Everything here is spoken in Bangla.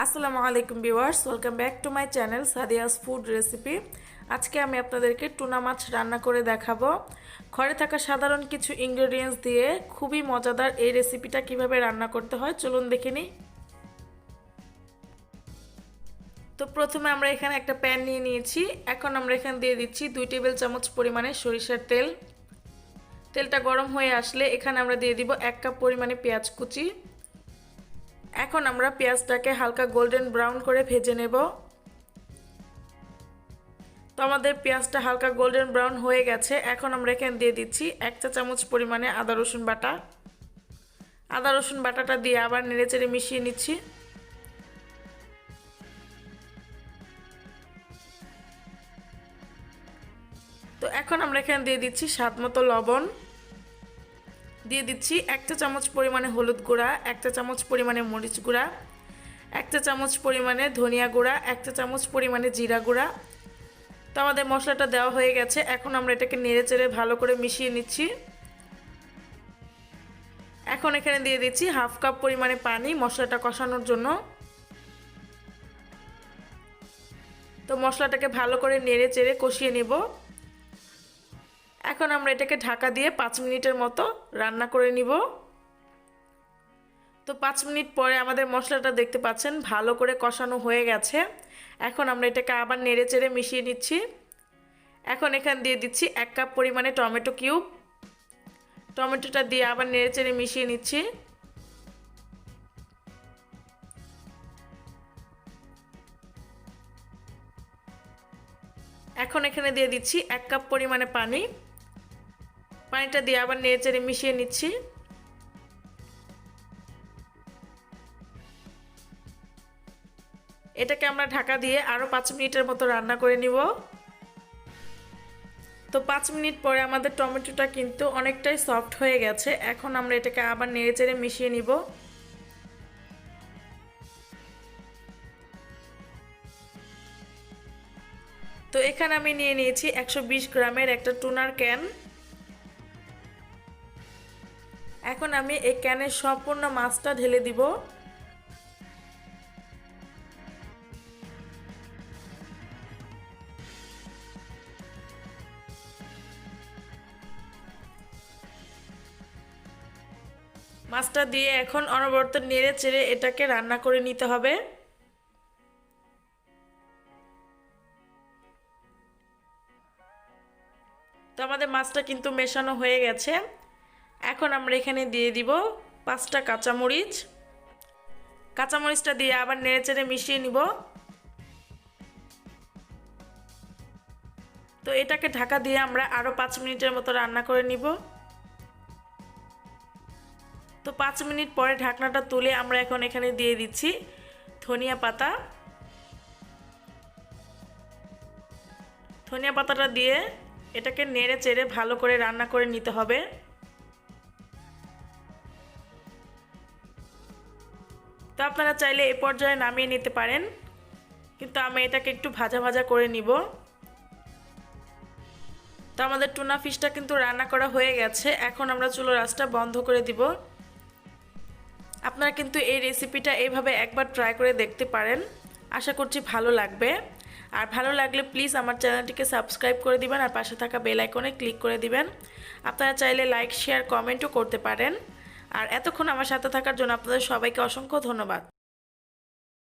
আসসালামু আলাইকুম viewers, welcome back to my channel Sadia's food recipe. আজকে আমি আপনাদেরকে টুনা মাছ রান্না করে দেখাবো। ঘরে থাকা সাধারণ কিছু ইনগ্রেডিয়েন্টস দিয়ে খুবই মজাদার এই রেসিপিটা কিভাবে রান্না করতে হয় চলুন দেখে নিই। তো প্রথমে আমরা এখানে একটা প্যান নিয়ে নিয়েছি। এখন আমরা এখানে দিয়ে দিচ্ছি 2 টেবিল চামচ পরিমাণে সরিষার তেল। তেলটা গরম হয়ে আসলে এখানে আমরা দিয়ে দিব 1 কাপ পরিমাণে পেঁয়াজ কুচি। এখন আমরা পেঁয়াজটাকে হালকা গোল্ডেন ব্রাউন করে ভেজে নেব। তো আমাদের পেঁয়াজটা হালকা গোল্ডেন ব্রাউন হয়ে গেছে। এখন আমরা এখানে দিয়ে দিচ্ছি 1 চা চামচ পরিমাণে আদা রসুন বাটা। আদা রসুন বাটাটা দিয়ে আবার নেড়েচেড়ে মিশিয়ে নিচ্ছি। তো এখন আমরা এখানে দিয়ে দিচ্ছি স্বাদমতো লবণ, দিয়ে দিচ্ছি 1 চা চামচ পরিমাণে হলুদ গুঁড়া, 1 চা চামচ পরিমাণে মরিচ গুঁড়া, 1 চা চামচ পরিমাণে ধনিয়া গুঁড়া, 1 চা চামচ পরিমাণে জিরা গুঁড়া। তো আমাদের মশলাটা দেওয়া হয়ে গেছে। এখন আমরা এটাকে নেড়েচেড়ে ভালো করে মিশিয়ে নিচ্ছি। এখন এখানে দিয়ে দিচ্ছি 1/2 কাপ পরিমাণে পানি মশলাটা কষানোর জন্য। তো মশলাটাকে ভালো করে নেড়েচেড়ে কষিয়ে নেব। এখন আমরা এটাকে ঢাকা দিয়ে 5 মিনিটের মতো রান্না করে নিব। তো 5 মিনিট পরে আমাদের মশলাটা দেখতে পাচ্ছেন ভালো করে কষানো হয়ে গেছে। এখন আমরা এটাকে আবার নেড়েচেড়ে মিশিয়ে নিচ্ছি। এখন এখানে দিয়ে দিচ্ছি 1 কাপ পরিমাণে টমেটো কিউব। টমেটোটা দিয়ে আবার নেড়েচেড়ে মিশিয়ে নিচ্ছি। এখন এখানে দিয়ে দিচ্ছি 1 কাপ পরিমাণে পানি। পানিটা দিয়ে আবার নেড়েচেড়ে মিশিয়ে নিচ্ছি। এটাকে আমরা ঢাকা দিয়ে আরও 5 মিনিটের মতো রান্না করে নিব। তো 5 মিনিট পরে আমাদের টমেটোটা কিন্তু অনেকটাই সফট হয়ে গেছে। এখন আমরা এটাকে আবার নেড়েচেড়ে মিশিয়ে নিব। তো এখানে আমি নিয়ে নিয়েছি 120 গ্রামের একটা টুনার ক্যান। এখন আমি এই ক্যানের সম্পূর্ণ মাছটা ঢেলে দিব। মাছটা দিয়ে এখন অনবরত নেড়ে চেড়ে এটাকে রান্না করে নিতে হবে। তো আমাদের মাছটা কিন্তু মেশানো হয়ে গেছে। এখন আমরা এখানে দিয়ে দিব 5টা কাঁচামরিচ। কাঁচামরিচটা দিয়ে আবার নেড়ে চেড়ে মিশিয়ে নিব। তো এটাকে ঢাকা দিয়ে আমরা আরও 5 মিনিটের মতো রান্না করে নিব। তো 5 মিনিট পরে ঢাকনাটা তুলে আমরা এখন এখানে দিয়ে দিচ্ছি ধনিয়া পাতা। ধনিয়া পাতাটা দিয়ে এটাকে নেড়ে চেড়ে ভালো করে রান্না করে নিতে হবে। তো আপনারা চাইলে এই পর্যায়ে নামিয়ে নিতে পারেন, কিন্তু আমি এটাকে একটু ভাজা ভাজা করে নিব। তো আমাদের টুনা ফিশটা কিন্তু রান্না করা হয়ে গেছে। এখন আমরা চুলার আঁচটা বন্ধ করে দিব। আপনারা কিন্তু এই রেসিপিটা এইভাবে একবার ট্রাই করে দেখতে পারেন, আশা করছি ভালো লাগবে। আর ভালো লাগলে প্লিজ আমার চ্যানেলটিকে সাবস্ক্রাইব করে দিবেন আর পাশে থাকা বেল আইকনে ক্লিক করে দিবেন। আপনারা চাইলে লাইক শেয়ার কমেন্টও করতে পারেন। আর এতক্ষণ আমার সাথে থাকার জন্য আপনাদের সবাইকে অসংখ্য ধন্যবাদ।